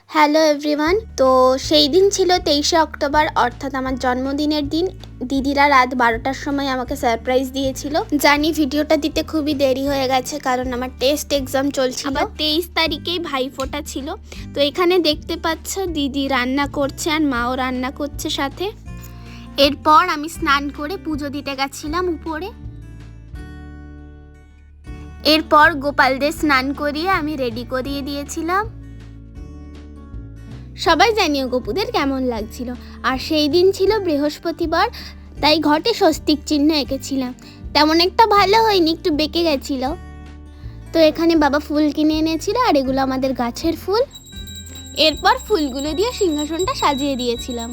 Hello everyone. তো সেই দিন ছিল 23শে অক্টোবর, অর্থাৎ আমার জন্মদিনের দিন। দিদিরা রাত 12টার সময় আমাকে সারপ্রাইজ দিয়েছিল। জানি ভিডিওটা দিতে খুবই দেরি হয়ে গেছে, কারণ আমার টেস্ট এক্সাম চলছিল। আবার 23 তারিখেই ভাইফোঁটা ছিল। তো এখানে দেখতে পাচ্ছ দিদি রান্না করছে আর মাও রান্না করছে সাথে। এরপর আমি স্নান করে পুজো দিতে গেছিলাম উপরে। এরপর গোপালদের স্নান করিয়ে আমি রেডি করিয়ে দিয়েছিলাম। সবাই জানিও গোপুদের কেমন লাগছিল। আর সেই দিন ছিল বৃহস্পতিবার, তাই ঘটে স্বস্তিক চিহ্ন এঁকেছিলাম। তেমন একটা ভালো হয়নি, একটু বেঁকে গেছিল। তো এখানে বাবা ফুল কিনে এনেছিল, আর এগুলো আমাদের গাছের ফুল। এরপর ফুলগুলো দিয়ে সিংহাসনটা সাজিয়ে দিয়েছিলাম।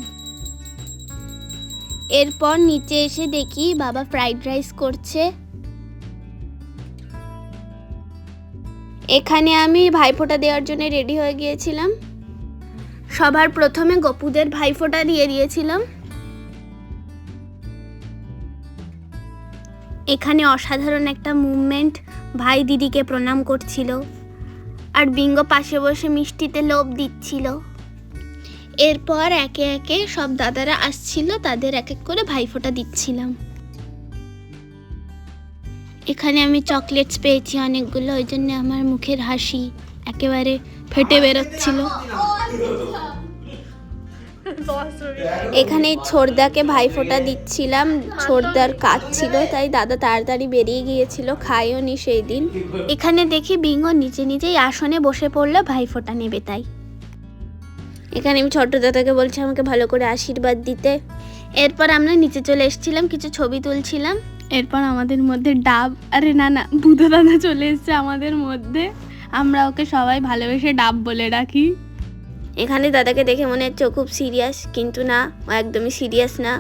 এরপর নিচে এসে দেখি বাবা ফ্রাইড রাইস করছে। এখানে আমি ভাইফোঁটা দেওয়ার জন্য রেডি হয়ে গিয়েছিলাম। সবার প্রথমে গপুদের ভাইফোঁটা দিয়ে দিয়েছিলাম। এখানে অসাধারণ একটা মুভমেন্ট, ভাই দিদিকে প্রণাম করছিল, আর বিঙ্গ পাশে বসে মিষ্টিতে লোভ দিচ্ছিল। এরপর একে একে সব দাদারা আসছিল, তাদের এক এক করে ভাইফোঁটা দিচ্ছিলাম। এখানে আমি চকলেটস পেয়েছি অনেকগুলো, ওই জন্য আমার মুখের হাসি একেবারে ফেটে বেরোচ্ছিল। এখানে ছোড়দাকে ভাইফোঁটা দিচ্ছিলাম। ছোড়দার কাজ ছিল, তাই দাদা তাড়াতাড়ি বেরিয়ে গিয়েছিল, খাইও নি সেই দিন। এখানে দেখি বিঙ্গ নিচে নিজেই আসনে বসে পড়লো ভাইফোঁটা নেবে তাই। এখানে আমি ছোট দাদাকে বলছি আমাকে ভালো করে আশীর্বাদ দিতে। এরপর আমরা নিচে চলে এসেছিলাম, কিছু ছবি তুলছিলাম। এরপর আমাদের মধ্যে বুধো দাদা চলে এসছে আমাদের মধ্যে। আমরা ওকে সবাই ভালোবেসে ডাব বলে ডাকি। এখানে দাদাকে দেখে মনে হচ্ছে ও খুব সিরিয়াস, কিন্তু না, ও একদমই সিরিয়াস না।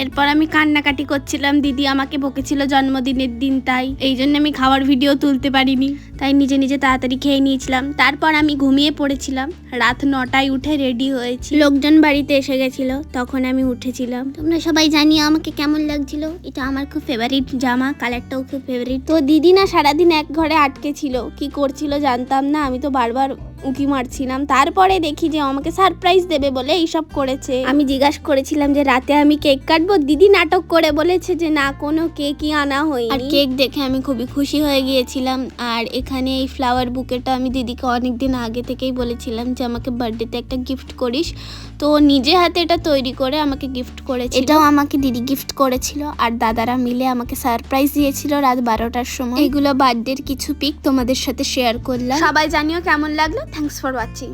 এরপর আমি কান্নাকাটি করছিলাম, দিদি আমাকে বকেছিল জন্মদিনের দিন, তাই এই জন্য আমি খাওয়ার ভিডিও তুলতে পারিনি, তাই নিজে নিজে তাড়াতাড়ি খেয়ে নিয়েছিলাম। তারপর আমি ঘুমিয়ে পড়েছিলাম। রাত 9টায় উঠে রেডি হয়েছি। লোকজন বাড়িতে এসে গেছিল, তখন আমি উঠেছিলাম। তোমরা সবাই জানিও আমাকে কেমন লাগছিল। এটা আমার খুব ফেভারিট জামা, কালারটাও খুব ফেভারিট। তো দিদি না সারাদিন এক ঘরে আটকে ছিল, কি করছিল জানতাম না। আমি তো বারবার উঁকি মারছিলাম। তারপরে দেখি যে আমাকে সারপ্রাইজ দেবে বলে এইসব করেছে। আমি জিজ্ঞাসা করেছিলাম যে রাতে আমি কেক কাটবো, দিদি নাটক করে বলেছে যে না, কোনো কেকই আনা হয়নি। আর কেক দেখে আমি খুবই খুশি হয়ে গিয়েছিলাম। আর এখানে এই ফ্লাওয়ার বুকেটা আমি দিদিকে অনেকদিন আগে থেকেই বলেছিলাম যে আমাকে বার্থডেতে একটা গিফট করিস, তো নিজে হাতে এটা তৈরি করে আমাকে গিফট করেছিল। এটাও আমাকে দিদি গিফট করেছিল, আর দাদারা মিলে আমাকে সারপ্রাইজ দিয়েছিল রাত 12টার সময়। এইগুলো বার্থডের কিছু পিক তোমাদের সাথে শেয়ার করলাম। সবাই জানিও কেমন লাগলো। Thanks for watching.